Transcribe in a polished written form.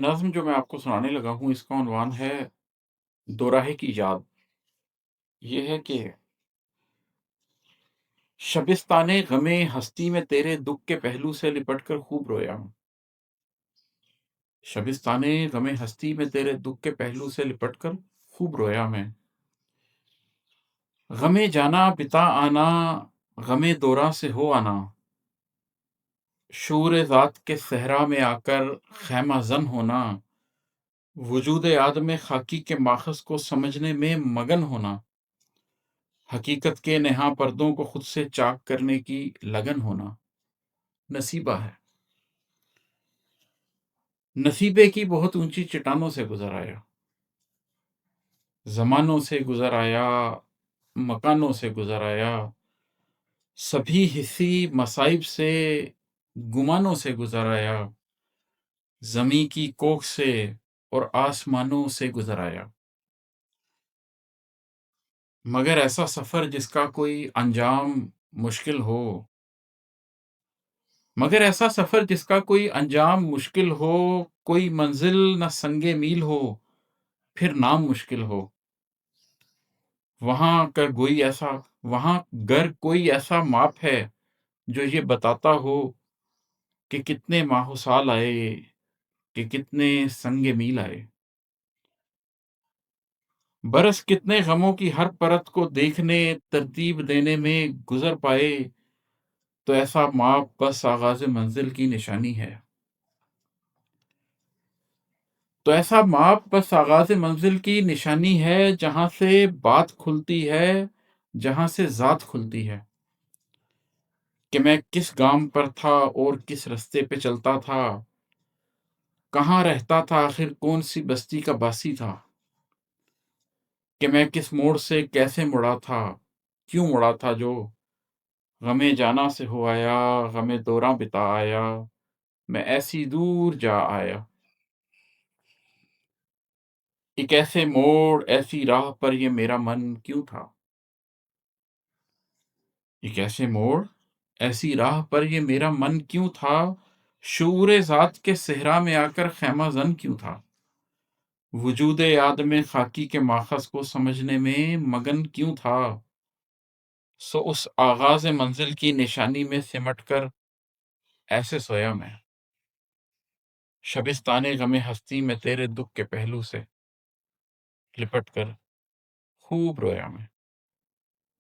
نظم جو میں آپ کو سنانے لگا ہوں اس کا عنوان ہے دوراہے کی یاد۔ یہ ہے کہ شبستان غم ہستی میں تیرے دکھ کے پہلو سے لپٹ کر خوب رویا ہوں۔ شبستان غم ہستی میں تیرے دکھ کے پہلو سے لپٹ کر خوب رویا میں۔ غم جانا بتا آنا، غم دوراں سے ہو آنا، شعور ذات کے صحرا میں آ کر خیمہ زن ہونا، وجود آدم خاکی کے ماخذ کو سمجھنے میں مگن ہونا، حقیقت کے نہاں پردوں کو خود سے چاک کرنے کی لگن ہونا، نصیبہ ہے۔ نصیبے کی بہت اونچی چٹانوں سے گزر آیا، زمانوں سے گزر آیا، مکانوں سے گزر آیا، سبھی حسی مصائب سے گمانوں سے گزر آیا، زمیں کی کوکھ سے اور آسمانوں سے گزر آیا، مگر ایسا سفر جس کا کوئی انجام مشکل ہو، مگر ایسا سفر جس کا کوئی انجام مشکل ہو، کوئی منزل نہ سنگ میل ہو، پھر نام مشکل ہو، وہاں گر کوئی ایسا ماپ ہے جو یہ بتاتا ہو کہ کتنے ماہ و سال آئے، کہ کتنے سنگ میل آئے، برس کتنے غموں کی ہر پرت کو دیکھنے ترتیب دینے میں گزر پائے، تو ایسا ماپ بس آغاز منزل کی نشانی ہے، تو ایسا ماپ بس آغاز منزل کی نشانی ہے، جہاں سے بات کھلتی ہے، جہاں سے ذات کھلتی ہے، کہ میں کس گام پر تھا اور کس رستے پہ چلتا تھا، کہاں رہتا تھا، آخر کون سی بستی کا باسی تھا، کہ میں کس موڑ سے کیسے مڑا تھا، کیوں مڑا تھا جو غم جانا سے ہو آیا، غم دوراں بتا آیا، میں ایسی دور جا آیا، ایک ایسے موڑ ایسی راہ پر یہ میرا من کیوں تھا، ایک ایسے موڑ ایسی راہ پر یہ میرا من کیوں تھا، شعور ذات کے صحرا میں آ کر خیمہ زن کیوں تھا، وجود آدم خاکی کے ماخذ کو سمجھنے میں مگن کیوں تھا، سو اس آغاز منزل کی نشانی میں سمٹ کر ایسے سویا میں، شبستان غم ہستی میں تیرے دکھ کے پہلو سے لپٹ کر خوب رویا میں۔